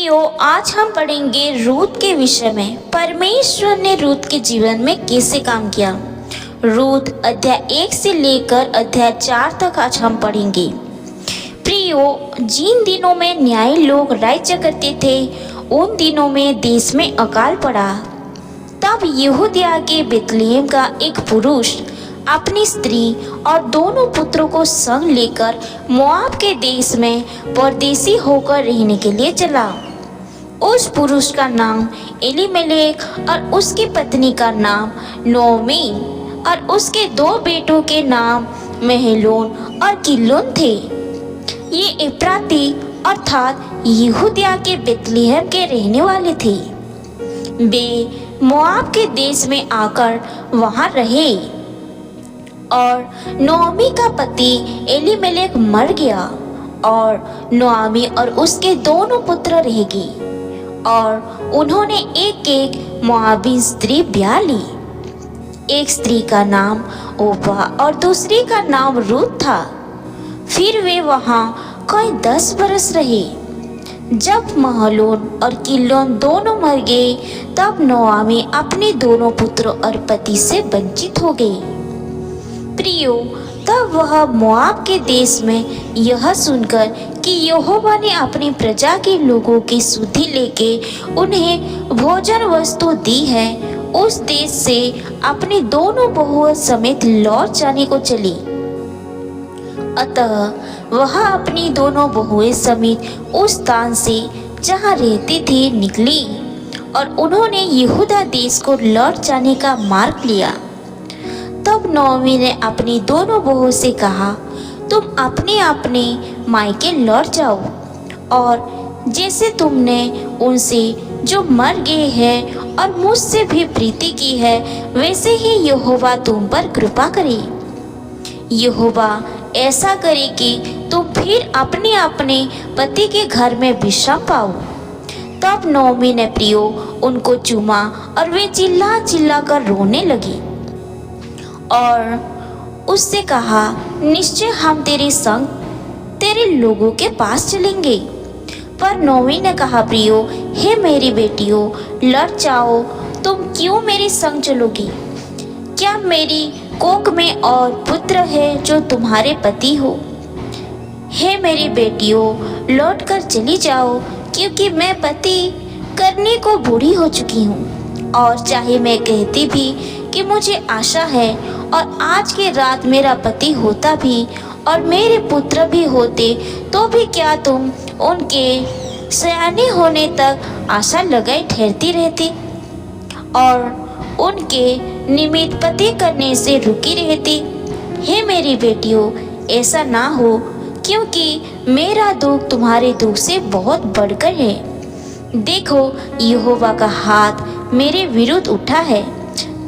प्रियो, आज हम पढ़ेंगे रूत के विषय में। परमेश्वर ने रूत के जीवन में कैसे काम किया। रूत अध्याय 1 से लेकर अध्याय 4 तक आज हम पढ़ेंगे। प्रियो, जिन दिनों में न्यायी लोग राज्य करते थे, उन दिनों में देश में अकाल पड़ा। तब यहूदिया के बेतलेहम का एक पुरुष अपनी स्त्री और दोनों पुत्रों को संग लेकर मोआब के देश में परदेसी होकर रहने के लिए चला। उस पुरुष का नाम एलीमेलेक और उसकी पत्नी का नाम नोमी और उसके 2 बेटों के नाम महलोन और किलोन थे। ये एप्राती अर्थात यहूदिया के बेतलेहम के रहने वाले थे। वे मोआब के देश में आकर वहां रहे और नोआमी का पति एलीमेलेक मर गया और नोआमी और उसके दोनों पुत्र रह गए और उन्होंने एक मोआबी स्त्री ब्याह ली। एक स्त्री का नाम ओपा और दूसरी का नाम रूत था। फिर वे वहां कोई 10 बरस रहे। जब महलोन और किलोन दोनों मर गए, तब नोआमी अपने दोनों पुत्रों और पति से वंचित हो गई। प्रियो, तब वह मोआब के देश में यह सुनकर कि यहोवा ने अपनी प्रजा के लोगों की सुधि लेके उन्हें भोजन वस्तु दी है, उस देश से अपनी दोनों बहुओं समेत लौट जाने को चली। अतः वह अपनी दोनों बहुएं समेत उस स्थान से जहाँ रहती थी निकली और उन्होंने यहूदा देश को लौट जाने का मार्ग लिया। तब नोआमी ने अपनी दोनों बहुओं से कहा, तुम अपने अपने मायके लौट जाओ और जैसे तुमने उनसे जो मर गए हैं और मुझसे भी प्रीति की है, वैसे ही यहोवा तुम पर कृपा करे। यहोवा ऐसा करे कि तुम फिर अपने अपने पति के घर में विश्राम पाओ। तब नोआमी ने प्रियो उनको चूमा और वे चिल्ला चिल्ला कर रोने लगी और उससे कहा, निश्चय हम तेरे संग तेरे लोगों के पास चलेंगे। पर नोआमी ने कहा, प्रियो, हे मेरी बेटियों, लौट जाओ। तुम क्यों मेरे संग चलोगी? क्या मेरी कोख में और पुत्र है जो तुम्हारे पति हो? हे मेरी बेटियों, लौट कर चली जाओ, क्योंकि मैं पति करने को बूढ़ी हो चुकी हूँ। और चाहे मैं कहती भी कि मुझे आशा है और आज की रात मेरा पति होता भी और मेरे पुत्र भी होते, तो भी क्या तुम उनके सयाने होने तक आशा लगाए ठहरती रहती और उनके निमित्त पति करने से रुकी रहती? हे मेरी बेटियों, ऐसा ना हो, क्योंकि मेरा दुख तुम्हारे दुख से बहुत बढ़कर है। देखो, यहोवा का हाथ मेरे विरुद्ध उठा है।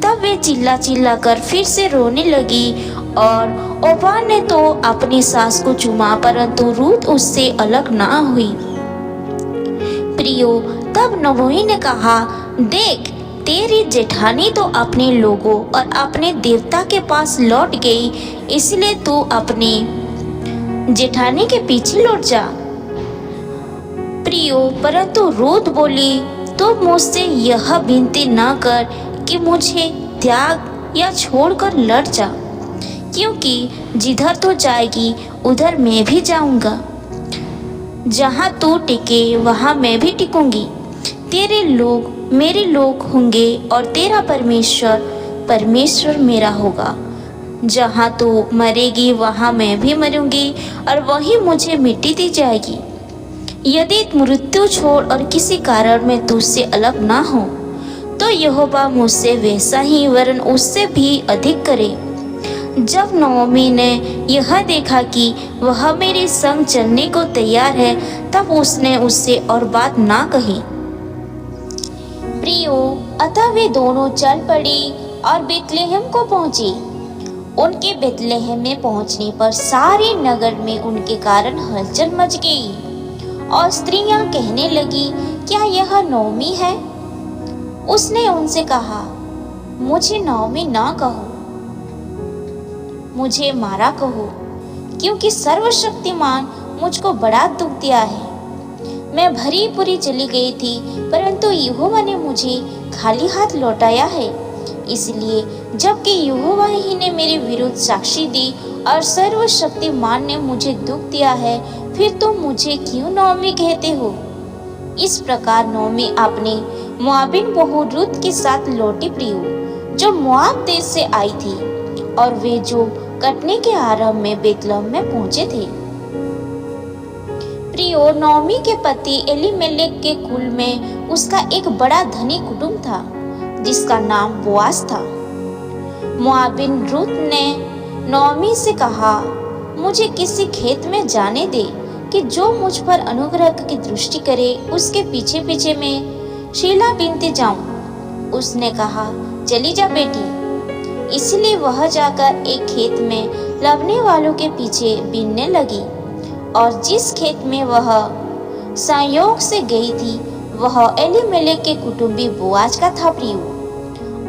तब वे चिल्ला चिल्ला कर फिर से रोने लगी और ओपा ने तो अपनी सास को चूमा, परंतु रूत उससे अलग ना हुई। प्रियो, तब नोआमी ने कहा, देख, तेरी जेठानी तो अपने लोगों और अपने देवता के पास लौट गई, इसलिए तू अपनी जेठानी के पीछे लौट जा। प्रियो, परंतु रूत बोली, तो मुझसे यह विनती न कर कि मुझे त्याग या छोड़कर लौट जा, क्योंकि जिधर तू जाएगी उधर मैं भी जाऊंगा। जहाँ तू टिके वहाँ मैं भी टिकूंगी। तेरे लोग मेरे लोग होंगे और तेरा परमेश्वर परमेश्वर मेरा होगा। जहाँ तू मरेगी वहाँ मैं भी मरूंगी और वहीं मुझे मिट्टी दी जाएगी। यदि मृत्यु छोड़ और किसी कारण में तुझसे अलग ना हो, तो यहोवा मुझसे वैसा ही वरन उससे भी अधिक करे। जब नोआमी ने यह देखा कि वह मेरे संग चलने को तैयार है, तब उसने उससे और बात ना कही। प्रियो, अतः वे दोनों चल पड़ी और बेतलेहम को पहुंची। उनके बेतलेहम में पहुंचने पर सारे नगर में उनके कारण हलचल मच गई और स्त्रियां कहने लगी, क्या यह नोआमी है? उसने उनसे कहा, मुझे नोआमी ना कहो, मुझे मारा कहो, क्योंकि सर्वशक्तिमान मुझको बड़ा दुख दिया है। मैं भरी पूरी चली गई थी, परंतु यहोवा ने मुझे खाली हाथ लौटाया है। इसलिए जबकि यहोवा ही ने मेरे विरुद्ध साक्षी दी और सर्वशक्तिमान ने मुझे दुख दिया है, फिर तुम मुझे क्यों नौमी कहते हो? इस प्रकार नौमी अपनी मोआबिन बहू रूत के साथ लौटी प्रियो, जो मोआब देश से आई थी, और वे जो कटने के आरंभ में बेतलहम में पहुंचे थे। प्रियो, नौमी के पति एलीमेलेक के कुल में उसका एक बड़ा धनी कुटुंब था, जिसका नाम बोआज था। मोआबिन रूत ने नौमी से कहा, मुझे किसी खेत में जाने दे कि जो मुझ पर अनुग्रह की दृष्टि करे, उसके पीछे पीछे मैं शीला बीनते जाऊं। उसने कहा, चली जा बेटी। इसलिए वह जाकर एक खेत में लवने वालों के पीछे बीनने लगी, और जिस खेत में वह संयोग से गई थी वह एलीमेलेक के कुटुंबी बोआज का था प्रियो।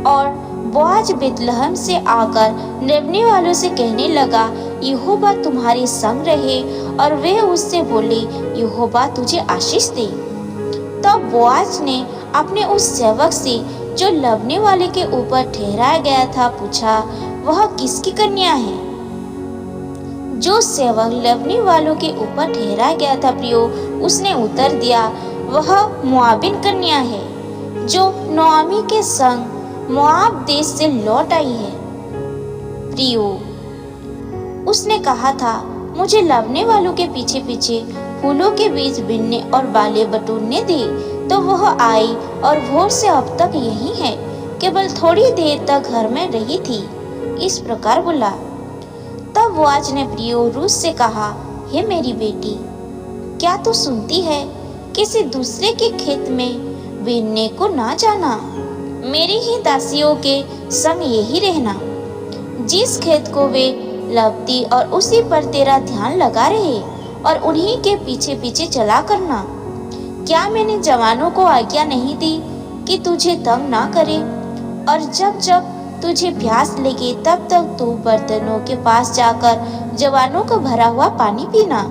और बोआज बेतलहम से आकर लवने वालों से कहने लगा, यहोवा तुम्हारे संग रहे। और वे उससे बोले, यहोवा तुझे आशीष दे। तब बोआज ने अपने उस सेवक से जो लवने वाले के ऊपर ठहराया गया था पूछा, वह किसकी कन्या है? जो सेवक लवने वालों के ऊपर ठहराया गया था प्रियो, उसने उत्तर दिया, वह मोआबिन कन्या है, जो नोआमी के संग मोआब देश से लौट आई है। प्रियो, उसने कहा था, मुझे लवने वालों के पीछे पीछे फूलों के बीज बीनने और बाले बटोरने दे। तो वह आई और भोर से अब तक यही है, केवल थोड़ी देर तक घर में रही थी। इस प्रकार बोला। तब बोआज ने प्रियो रूत से कहा, हे मेरी बेटी, क्या तू सुनती है? किसी दूसरे के खेत में बीनने को ना जाना, मेरी ही दासियों के संग यही रहना। जिस खेत को वे लवती और उसी पर तेरा ध्यान लगा रहे, और उन्हीं के पीछे पीछे चला करना। क्या मैंने जवानों को आज्ञा नहीं दी कि तुझे तंग ना करे? और जब जब तुझे प्यास लगे तब तक तू बर्तनों के पास जाकर जवानों का भरा हुआ पानी पीना।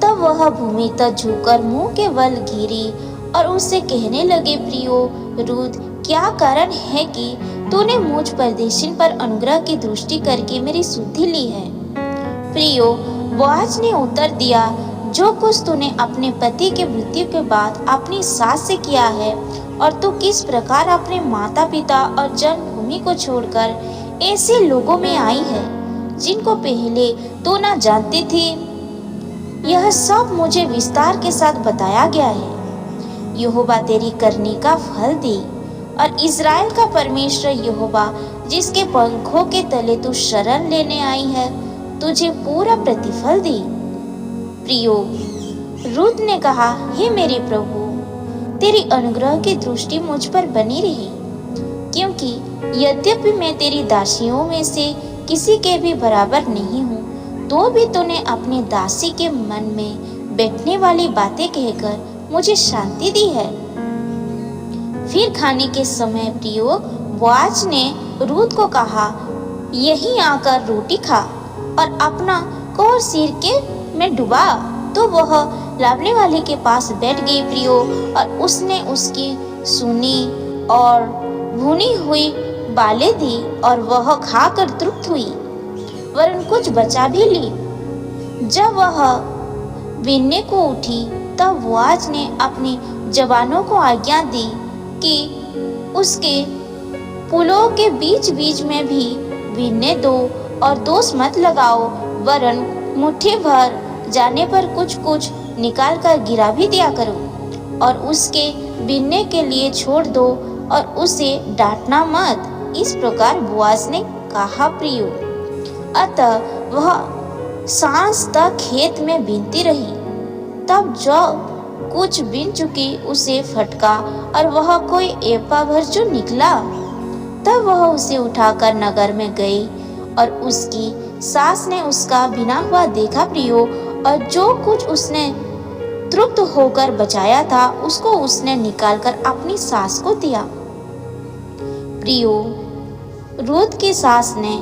तब वह भूमि तक झुककर मुंह के बल गिरी और उससे कहने लगे, प्रियो रूत, क्या कारण है कि तूने मुझ परदेशिन पर अनुग्रह की दृष्टि करके मेरी सुधि ली है? प्रियो, बोआज ने उत्तर दिया, जो कुछ तूने अपने पति के मृत्यु के बाद अपनी सास से किया है, और तू किस प्रकार अपने माता पिता और जन्मभूमि को छोड़कर ऐसे लोगों में आई है जिनको पहले तू ना जानती थी, यह सब मुझे विस्तार के साथ बताया गया है। यहोवा तेरी करनी का फल दे, और इज़राइल का परमेश्वर यहोवा, जिसके पंखों के तले तू शरण लेने आई है, तुझे पूरा प्रतिफल दे। प्रियो, रूत ने कहा, हे मेरे प्रभु, तेरी अनुग्रह की दृष्टि मुझ पर बनी रही, क्योंकि यद्यपि मैं तेरी दासियों में से किसी के भी बराबर नहीं हूँ, तो भी तूने अपनी दासी के मन में बैठने वाली बातें कहकर मुझे शांति दी है। फिर खाने के समय प्रियो, बोआज ने रूत को कहा, यहीं आकर रोटी खा और अपना कोर सिर के में डुबा। तो वह लावने वाले के पास बैठ गई प्रियो, और उसने उसकी सुनी और भुनी हुई बालें दी, और वह खाकर तृप्त हुई, वरन कुछ बचा भी ली। जब वह बीनने को उठी, तब बोआज ने अपने जवानों को आज्ञा दी कि उसके पुलों के बीच बीच में भी बीनने दो, और दोष मत लगाओ, वरन मुट्ठी भर जाने पर कुछ कुछ निकाल कर गिरा भी दिया करो, और उसके बीनने के लिए छोड़ दो, और उसे डांटना मत। इस प्रकार बोआज ने कहा प्रियो। अतः वह सांझ तक खेत में बीनती रही। तब जो कुछ बीन चुकी उसे फटका, और वह कोई एपा भर जो निकला। तब वह उसे उठाकर नगर में गई, और उसकी सास ने उसका बिना हुआ देखा प्रियो, और जो कुछ उसने तृप्त होकर बचाया था उसको उसने निकालकर अपनी सास को दिया। प्रियो, रूत की सास ने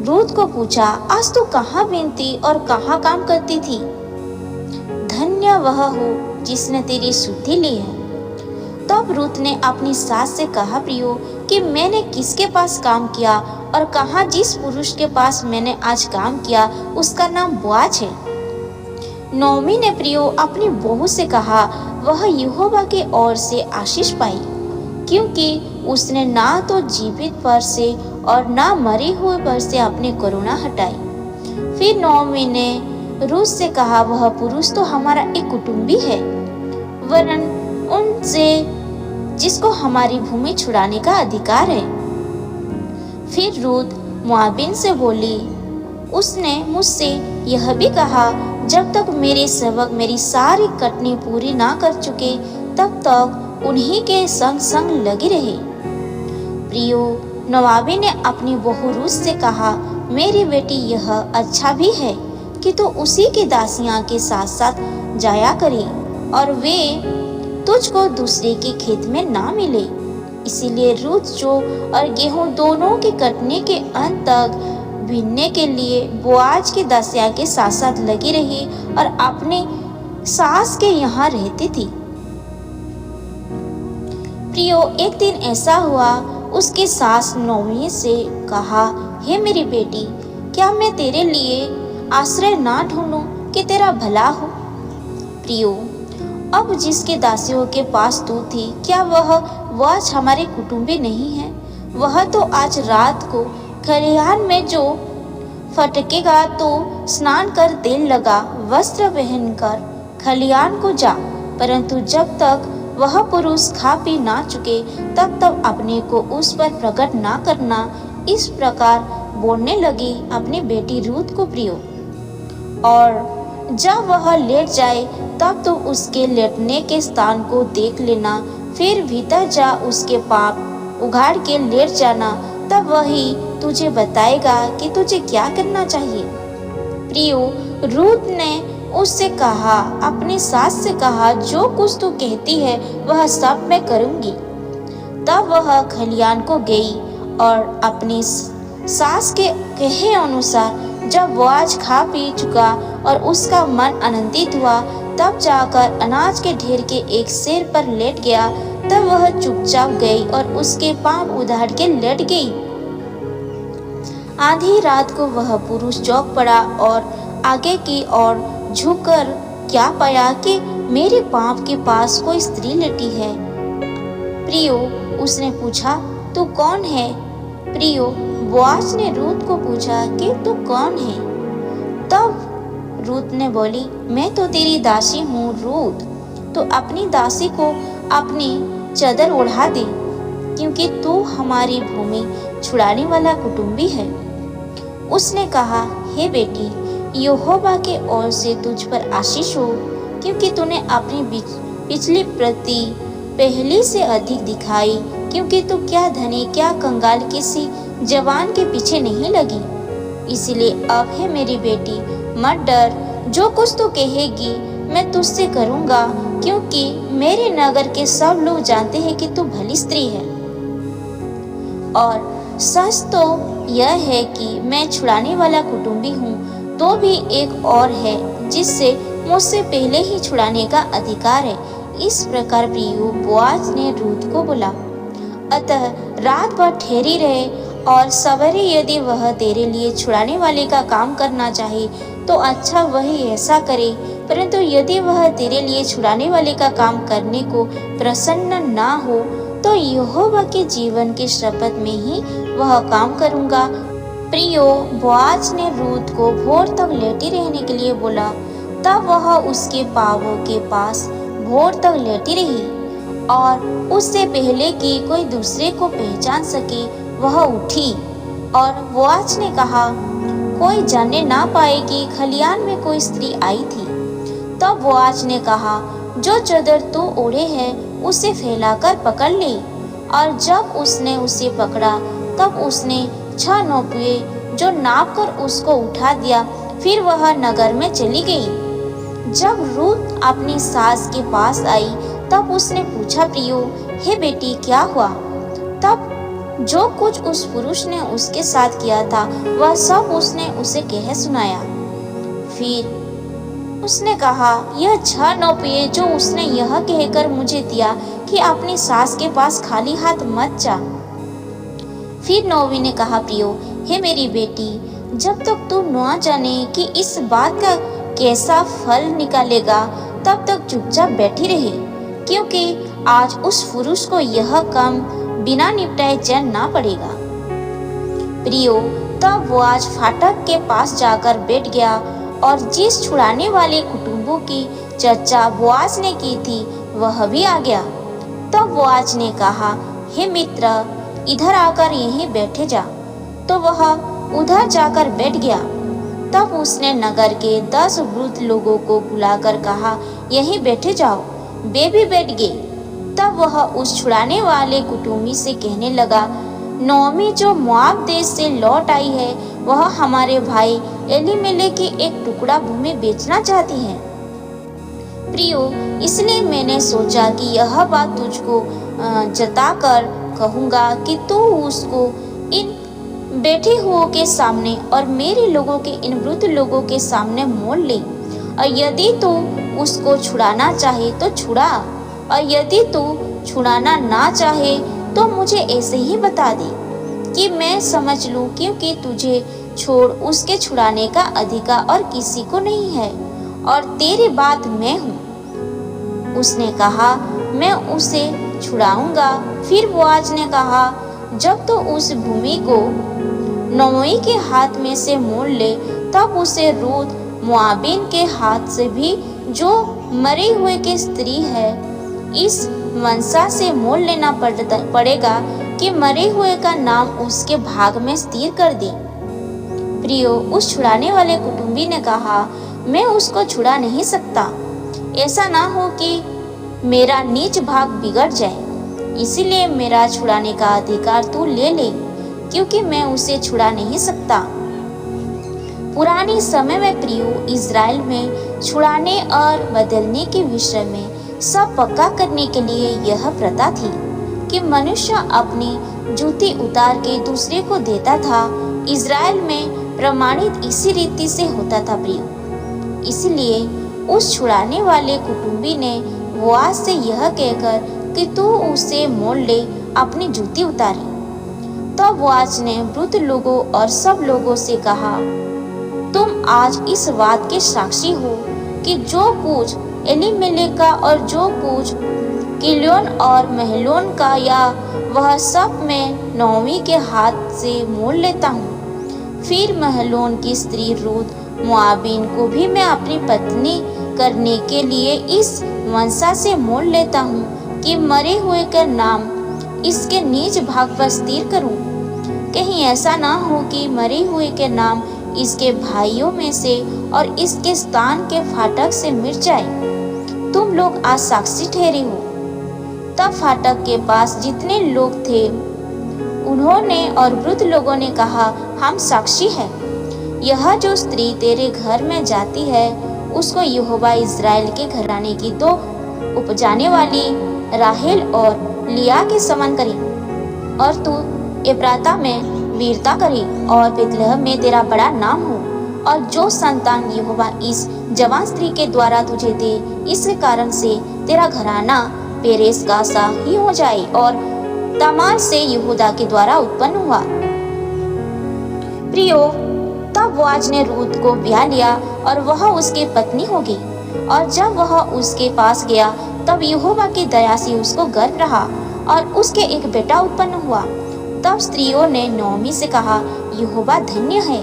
रूत को पूछा, आज तू कहाँ बीनती और कहाँ काम करती थी? धन्य धन्य वह हो जिसने तेरी सुधि ली है। तब रूत ने अपनी सास से कहा, प्रियो, कि मैंने किसके पास काम किया और कहाँ जिस पुरुष के पास मैंने आज काम किया उसका नाम बोआज है। नोमी ने प्रियो अपनी बहू से कहा, वह यहोवा की ओर से आशीष पाई, क्योंकि उसने ना तो जीवित पर से और ना मरे हुए पर से अपनी करुणा हटाई। फिर नोमी ने रूत से कहा, वह पुरुष तो हमारा एक कुटुंबी है, वरन उनसे जिसको हमारी भूमि छुड़ाने का अधिकार है। फिर रूत मोआबिन से बोली, उसने मुझसे यह भी कहा, जब तक मेरे सेवक मेरी सारी कटनी पूरी ना कर चुके तब तक उन्हीं के संग संग लगी रहे। प्रियो, नवाबी ने अपनी बहू रूत से कहा, मेरी बेटी, यह अच्छा भी है कि तो उसी की दासियां के साथ साथ जाया करे और वे तुझको दूसरे के खेत में ना मिले। इसीलिए रूत जौ और गेहूं दोनों के कटने के अंत तक बीनने के लिए बोआज की दासियां के साथ साथ लगी रही और अपने सास के यहाँ रहती थी। प्रियो, एक दिन ऐसा हुआ, उसकी सास नोमी से कहा, हे मेरी बेटी, क्या मैं तेरे लिए आश्रय ना ढूंढूं कि तेरा भला हो। प्रियो, अब जिसके दासियों के पास तू थी, क्या वह आज हमारे कुटुंबी नहीं है? वह तो आज रात को खलिहान में जो फटकेगा तो स्नान कर तेल लगा वस्त्र पहनकर खलिहान को जा, परंतु जब तक वह पुरुष खा पी ना चुके तब तक अपने को उस पर प्रकट ना करना। इस प्रकार बोलने लगी अपनी बेटी रूत को। प्रियो, और जब वह लेट जाए तब तो उसके लेटने के स्थान को देख लेना, फिर भीतर जा उसके पाप उघाड़ के लेट जाना, तब वही तुझे बताएगा कि तुझे क्या करना चाहिए। प्रियो, रूत ने उससे कहा, अपनी सास से कहा, जो कुछ तू कहती है वह सब मैं करूंगी। तब वह खलिहान को गई और अपनी सास के कहे अनुसार जब बोआज खा पी चुका और उसका मन आनंदित हुआ, तब जाकर अनाज के ढेर के एक सिर पर लेट गया। तब वह चुपचाप गई और उसके पांव उधाड़ के लेट गई। आधी रात को वह पुरुष चौंक पड़ा और आगे की ओर झुककर क्या पाया कि मेरे पांव के पास कोई स्त्री लेटी है। प्रियो, उसने पूछा, तू कौन है? प्रियो, बोआज ने रूत को पूछा कि तू कौन है? तब रूत ने बोली, मैं तो तेरी दासी हूँ रूत, तो अपनी दासी को अपनी चादर ओढ़ा दे, क्योंकि तू हमारी भूमि छुड़ाने वाला कुटुंबी है। उसने कहा, हे बेटी, यहोवा के ओर से तुझ पर आशीष हो, क्योंकि तूने अपनी पिछली प्रति पहली से अधिक दिखाई, क्योंकि तू क्या धनी क्या कंगाल किसी जवान के पीछे नहीं लगी। इसलिए अब है मेरी बेटी, मत डर, जो कुछ तू कहेगी मैं तुझसे करूँगा, क्योंकि मेरे नगर के सब लोग जानते हैं कि तू भली स्त्री है। और सच तो यह है कि मैं छुड़ाने वाला कुटुंबी हूँ, तो भी एक और है जिससे मुझसे पहले ही छुड़ाने का अधिकार है। इस प्रकार प्रियो, बोआज ने रूत को बोला, अतः रात भर ठहरी रहे और सवेरे यदि वह तेरे लिए छुड़ाने वाले का काम करना चाहे तो अच्छा वही ऐसा करे, परंतु यदि वह तेरे लिए छुड़ाने वाले का काम करने को प्रसन्न ना हो तो यहोवा के जीवन के शपथ में ही वह काम करूँगा। प्रियो, बोआज ने रूत को भोर तक लेटी रहने के लिए बोला। तब वह उसके पाँवों के पास भोर तक लेटी रही और उससे पहले कि कोई दूसरे को पहचान सके वह उठी। और बोआज ने कहा, कोई जानने ना पाए कि खलिहान में कोई स्त्री आई थी। तब बोआज ने कहा, जो चादर तू ओढ़े है उसे फैलाकर पकड़ ले। और जब उसने उसे पकड़ा तब उसने 6 नौपुए जो नाप कर उसको उठा दिया। फिर वह नगर में चली गई। जब रूत अपनी सास के पास आई तब उसने पूछा, प्रियो, हे बेटी, क्या हुआ? तब जो कुछ उस पुरुष ने उसके साथ किया था वह सब उसने उसे कह सुनाया। फिर उसने कहा, यह 6 नौपे जो उसने यह कहकर मुझे दिया कि अपनी सास के पास खाली हाथ मत जा। फिर नौमी ने कहा, प्रियो, हे मेरी बेटी, जब तक तू न जाने कि इस बात का कैसा फल निकालेगा, तब तक चुपचाप बैठी रहे, क्योंकि आज उस पुरुष को यह काम बिना निपटाए चैन ना पड़ेगा। प्रियो, तब वो आज फाटक के पास जाकर बैठ गया और जिस छुड़ाने वाले कुटुंबों की चर्चा बोआज ने की थी वह भी आ गया। तब बोआज ने कहा, हे मित्र, इधर आकर यहीं बैठे जा। तो वह उधर जाकर बैठ गया। तब उसने नगर के 10 वृद्ध लोगों को बुलाकर कहा, यहीं बैठे जाओ। वे भी बैठ गए। तब वह उस छुड़ाने वाले कुटुंबी से कहने लगा, नौमी जो मोआब देश से लौट आई है, वह हमारे भाई एलीमेलेक की एक टुकड़ा भूमि बेचना चाहती है। प्रियो, इसलिए मैंने सोचा कि यह बात तुझको जताकर कहूँगा कि तू उसको इन बैठे हुओं के सामने और मेरे लोगों के इन वृद्ध लोगों के सामने मोल ले। और यदि तू उसको छुड़ाना चाहे तो छुड़ा, और यदि तू छुड़ाना ना चाहे तो मुझे ऐसे ही बता दे कि मैं समझ लूं, क्योंकि तुझे छोड़ उसके छुड़ाने का अधिकार और किसी को नहीं है, और तेरी बात मैं हूँ। उसने कहा, मैं उसे छुड़ाऊंगा। फिर बोआज ने कहा, जब तो उस भूमि को नौमी के हाथ में से मोल ले, तब उसे रूत मोआबिन के हाथ से भी, जो मरे हुए की स्त्री है, इस मनसा से मोल लेना पड़ेगा कि मरे हुए का नाम उसके भाग में स्थिर कर दे। प्रियो, उस छुड़ाने वाले कुटुंबी ने कहा, मैं उसको छुड़ा नहीं सकता। ऐसा ना हो कि मेरा नीच भाग बिगड़ जाए, इसीलिए मेरा छुड़ाने का अधिकार तू ले ले, क्योंकि मैं उसे छुड़ा नहीं सकता। पुराने समय में प्रियो, इज़राइल में छुड़ाने और बदलने के विषय में सब पक्का करने के लिए यह प्रथा थी कि मनुष्य अपनी जूती उतार के दूसरे को देता था। इज़राइल में प्रमाणित इसी रीति से होता था प्रियो। इसलिए उस छुड़ाने वाले कुटुंबी ने बोआज से यह कहकर कि तू उसे मोल ले, अपनी जूती उतारी। तो बोआज ने वृद्ध लोगों और सब लोगों से कहा, तुम आज इस बात के साक्षी हो कि जो कुछ एलीमेलेक का और जो कुछ किल्योन और महलोन का, या वह सब मैं नौमी के हाथ से मोल लेता हूँ। फिर महलोन की स्त्री रूत मोआबिन को भी मैं अपनी पत्नी करने के लिए इस मनसा से मोल लेता हूँ कि मरे हुए का नाम इसके नीच भाग पर स्थिर करूँ। कहीं ऐसा ना हो कि मरे हुए के नाम इसके भाइयों में से और इसके स्थान के फाटक से मिट जाए। तुम लोग आज साक्षी ठहरे हो। तब फाटक के पास जितने लोग थे, उन्होंने और वृद्ध लोगों ने कहा, हम साक्षी हैं। यह जो स्त्री तेरे घर में जाती है, उसको यहोवा इज़राइल के घराने की 2 उपजाने वाली राहेल और लिया के समान करे, और तू एप्राता में वीरता करे, और बेतलहम में तेरा बड़ा नाम हो, और जो संतान यहोवा इस जवान स्त्री के द्वारा तुझे दे, इसके कारण से तेरा घराना पेरेस का सा ही हो जाए, और तमार से यहूदा के द्वारा उत्पन्न हुआ। प्रियो, तब बोआज ने रूत को ब्याह लिया और वह उसकी पत्नी हो गई। और जब वह उसके पास गया, तब यहोवा की दया से उसको गर्भ रहा और उसके एक बेटा उत्पन्न हुआ। तब स्त्रियों ने नौमी से कहा, यहोवा धन्य है,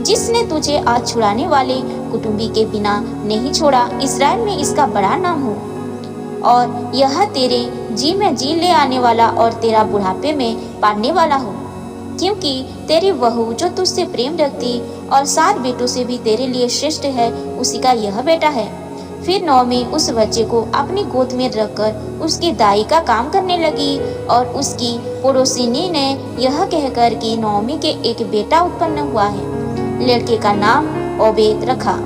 जिसने तुझे आज छुड़ाने वाले कुटुंबी के बिना नहीं छोड़ा। इज़राइल में इसका बड़ा नाम हो, और यह तेरे जी में जी ले आने वाला और तेरा बुढ़ापे में पालने वाला हो, क्योंकि तेरी बहू जो तुझसे प्रेम रखती और 7 बेटों से भी तेरे लिए श्रेष्ठ है, उसी का यह बेटा है। फिर नौमी उस बच्चे को अपनी गोद में रखकर उसकी दाई का काम करने लगी, और उसकी पड़ोसिनी ने यह कहकर कि नौमी के एक बेटा उत्पन्न हुआ है, लड़के का नाम ओबेद रखा।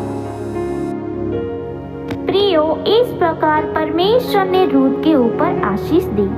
प्रियो, इस प्रकार परमेश्वर ने रूत के ऊपर आशीष दी।